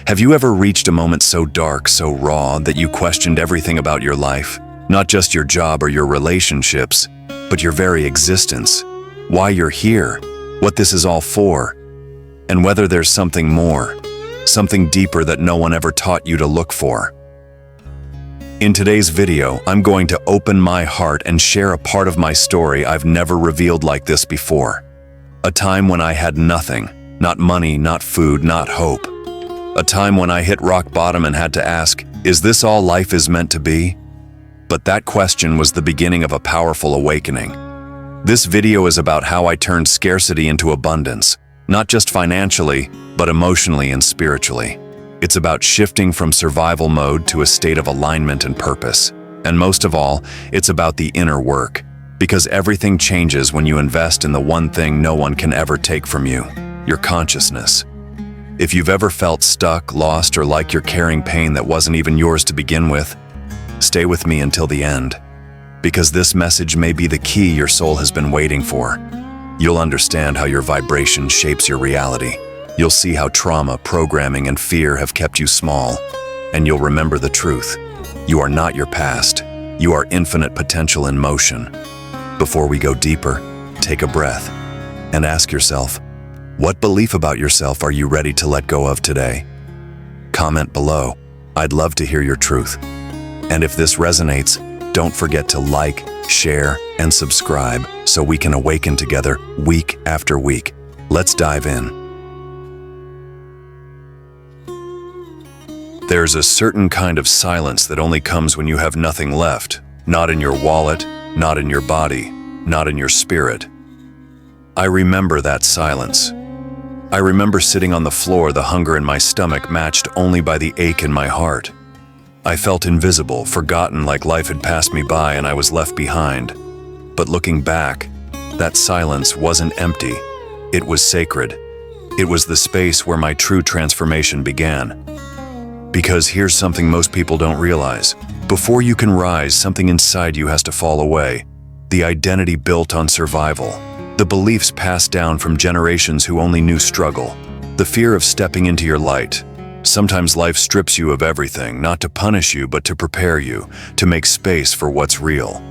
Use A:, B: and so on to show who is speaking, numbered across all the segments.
A: Have you ever reached a moment so dark, so raw, that you questioned everything about your life? Not just your job or your relationships, but your very existence. Why you're here, what this is all for, and whether there's something more, something deeper that no one ever taught you to look for. In today's video, I'm going to open my heart and share a part of my story I've never revealed like this before. A time when I had nothing, not money, not food, not hope. A time when I hit rock bottom and had to ask, is this all life is meant to be? But that question was the beginning of a powerful awakening. This video is about how I turned scarcity into abundance, not just financially, but emotionally and spiritually. It's about shifting from survival mode to a state of alignment and purpose. And most of all, it's about the inner work, because everything changes when you invest in the one thing no one can ever take from you, your consciousness. If you've ever felt stuck, lost, or like you're carrying pain that wasn't even yours to begin with, stay with me until the end, because this message may be the key your soul has been waiting for. You'll understand how your vibration shapes your reality. You'll see how trauma, programming, and fear have kept you small, and you'll remember the truth. You are not your past. You are infinite potential in motion. Before we go deeper, take a breath and ask yourself, what belief about yourself are you ready to let go of today? Comment below. I'd love to hear your truth. And if this resonates, don't forget to like, share, and subscribe so we can awaken together week after week. Let's dive in. There's a certain kind of silence that only comes when you have nothing left, not in your wallet, not in your body, not in your spirit. I remember that silence. I remember sitting on the floor, the hunger in my stomach matched only by the ache in my heart. I felt invisible, forgotten, like life had passed me by and I was left behind. But looking back, that silence wasn't empty. It was sacred. It was the space where my true transformation began. Because here's something most people don't realize. Before you can rise, something inside you has to fall away. The identity built on survival. The beliefs passed down from generations who only knew struggle. The fear of stepping into your light. Sometimes life strips you of everything, not to punish you, but to prepare you, to make space for what's real.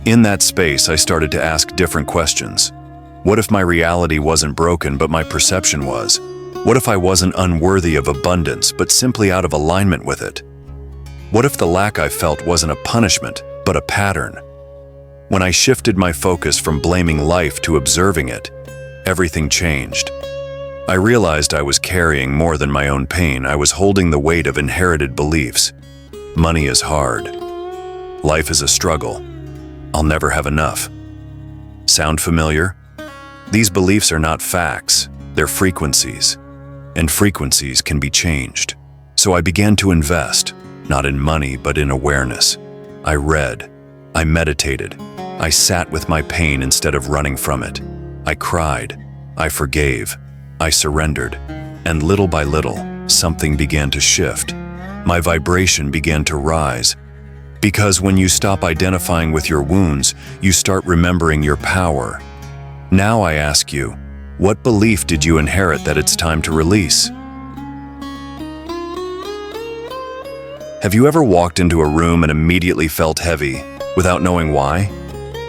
A: In that space, I started to ask different questions. What if my reality wasn't broken, but my perception was? What if I wasn't unworthy of abundance, but simply out of alignment with it? What if the lack I felt wasn't a punishment, but a pattern? When I shifted my focus from blaming life to observing it, everything changed. I realized I was carrying more than my own pain. I was holding the weight of inherited beliefs. Money is hard. Life is a struggle. I'll never have enough. Sound familiar? These beliefs are not facts, they're frequencies. And frequencies can be changed. So I began to invest, not in money, but in awareness. I read. I meditated. I sat with my pain instead of running from it. I cried. I forgave. I surrendered. And little by little, something began to shift. My vibration began to rise. Because when you stop identifying with your wounds, you start remembering your power. Now I ask you, what belief did you inherit that it's time to release? Have you ever walked into a room and immediately felt heavy, without knowing why?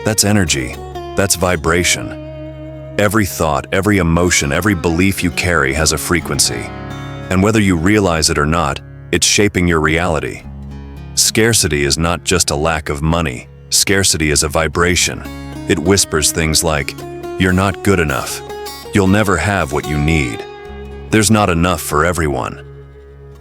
A: That's energy. That's vibration. Every thought, every emotion, every belief you carry has a frequency. And whether you realize it or not, it's shaping your reality. Scarcity is not just a lack of money. Scarcity is a vibration. It whispers things like, you're not good enough. You'll never have what you need. There's not enough for everyone.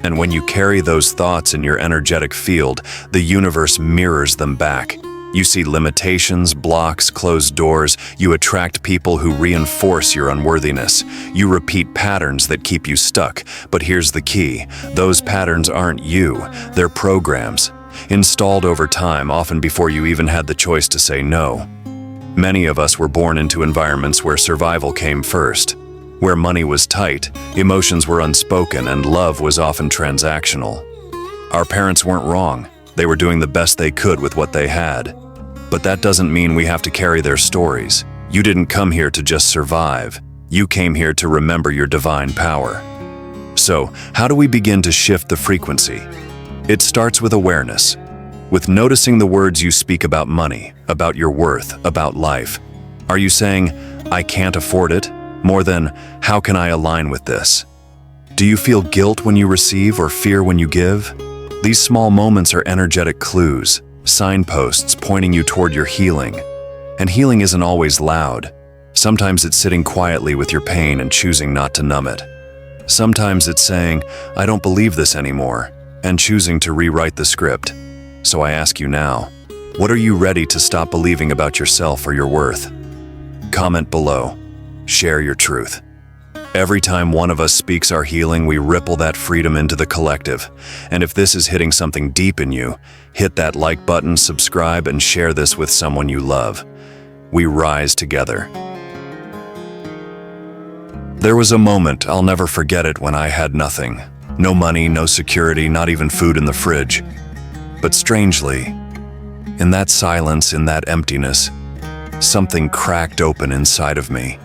A: And when you carry those thoughts in your energetic field, the universe mirrors them back. You see limitations, blocks, closed doors. You attract people who reinforce your unworthiness. You repeat patterns that keep you stuck. But here's the key. Those patterns aren't you. They're programs, installed over time, often before you even had the choice to say no. Many of us were born into environments where survival came first, where money was tight, emotions were unspoken, and love was often transactional. Our parents weren't wrong. They were doing the best they could with what they had. But that doesn't mean we have to carry their stories. You didn't come here to just survive. You came here to remember your divine power. So, how do we begin to shift the frequency? It starts with awareness, with noticing the words you speak about money, about your worth, about life. Are you saying, "I can't afford it," more than, "How can I align with this?" Do you feel guilt when you receive or fear when you give? These small moments are energetic clues, signposts pointing you toward your healing. And healing isn't always loud. Sometimes it's sitting quietly with your pain and choosing not to numb it. Sometimes it's saying, "I don't believe this anymore," and choosing to rewrite the script. So I ask you now, what are you ready to stop believing about yourself or your worth? Comment below. Share your truth. Every time one of us speaks our healing, we ripple that freedom into the collective. And if this is hitting something deep in you, hit that like button, subscribe, and share this with someone you love. We rise together. There was a moment, I'll never forget it, when I had nothing. No money, no security, not even food in the fridge. But strangely, in that silence, in that emptiness, something cracked open inside of me.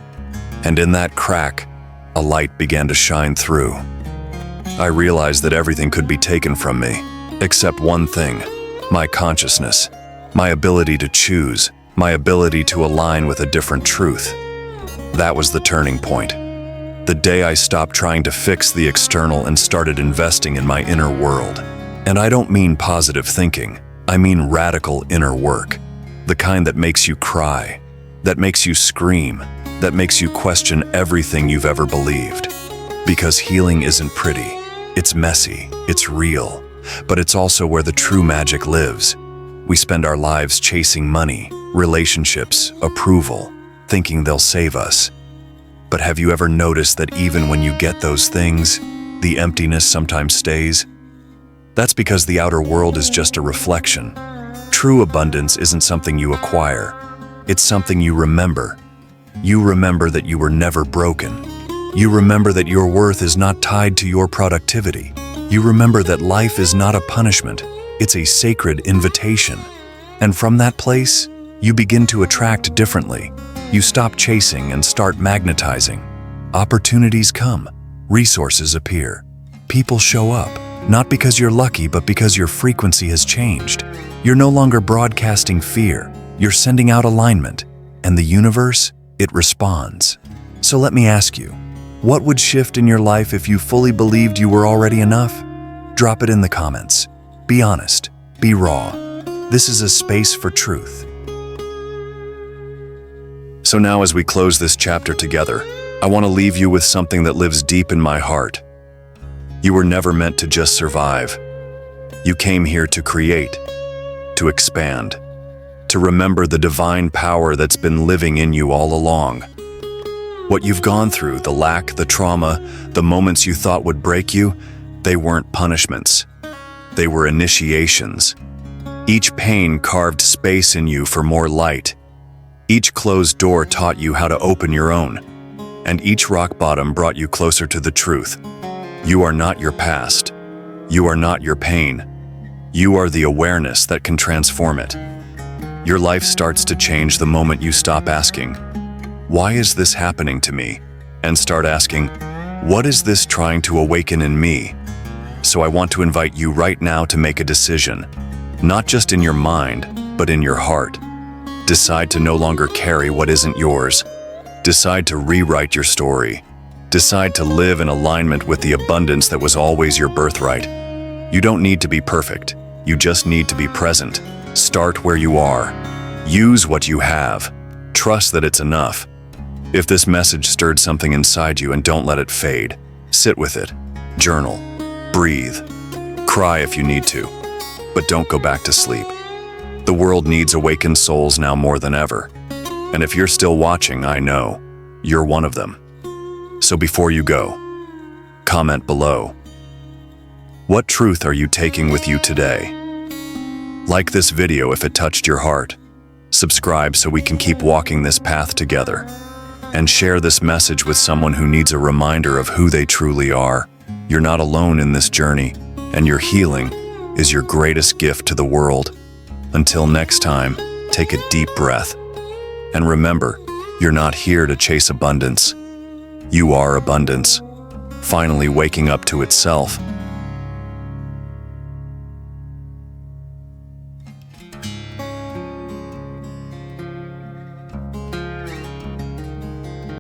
A: And in that crack, a light began to shine through. I realized that everything could be taken from me, except one thing: my consciousness, my ability to choose, my ability to align with a different truth. That was the turning point. The day I stopped trying to fix the external and started investing in my inner world. And I don't mean positive thinking, I mean radical inner work. The kind that makes you cry, that makes you scream, that makes you question everything you've ever believed. Because healing isn't pretty, it's messy, it's real, but it's also where the true magic lives. We spend our lives chasing money, relationships, approval, thinking they'll save us. But have you ever noticed that even when you get those things, the emptiness sometimes stays? That's because the outer world is just a reflection. True abundance isn't something you acquire, it's something you remember. You remember that you were never broken. You remember that your worth is not tied to your productivity. You remember that life is not a punishment, it's a sacred invitation. And from that place, you begin to attract differently. You stop chasing and start magnetizing. Opportunities come, resources appear. People show up, not because you're lucky, but because your frequency has changed. You're no longer broadcasting fear, you're sending out alignment. And the universe, it responds. So let me ask you, what would shift in your life if you fully believed you were already enough? Drop it in the comments. Be honest, be raw. This is a space for truth. So now, as we close this chapter together, I want to leave you with something that lives deep in my heart. You were never meant to just survive. You came here to create, to expand, to remember the divine power that's been living in you all along. What you've gone through, the lack, the trauma, the moments you thought would break you, they weren't punishments. They were initiations. Each pain carved space in you for more light. Each closed door taught you how to open your own. And each rock bottom brought you closer to the truth. You are not your past. You are not your pain. You are the awareness that can transform it. Your life starts to change the moment you stop asking, "Why is this happening to me?" and start asking, "What is this trying to awaken in me?" So I want to invite you right now to make a decision, not just in your mind, but in your heart. Decide to no longer carry what isn't yours. Decide to rewrite your story. Decide to live in alignment with the abundance that was always your birthright. You don't need to be perfect. You just need to be present. Start where you are. Use what you have. Trust that it's enough. If this message stirred something inside you, and don't let it fade, sit with it. Journal. Breathe. Cry if you need to. But don't go back to sleep. The world needs awakened souls now more than ever. And if you're still watching, I know you're one of them. So before you go, comment below. What truth are you taking with you today? Like this video if it touched your heart. Subscribe so we can keep walking this path together. And share this message with someone who needs a reminder of who they truly are. You're not alone in this journey, and your healing is your greatest gift to the world. Until next time, take a deep breath. And remember, you're not here to chase abundance. You are abundance. finally waking up to itself.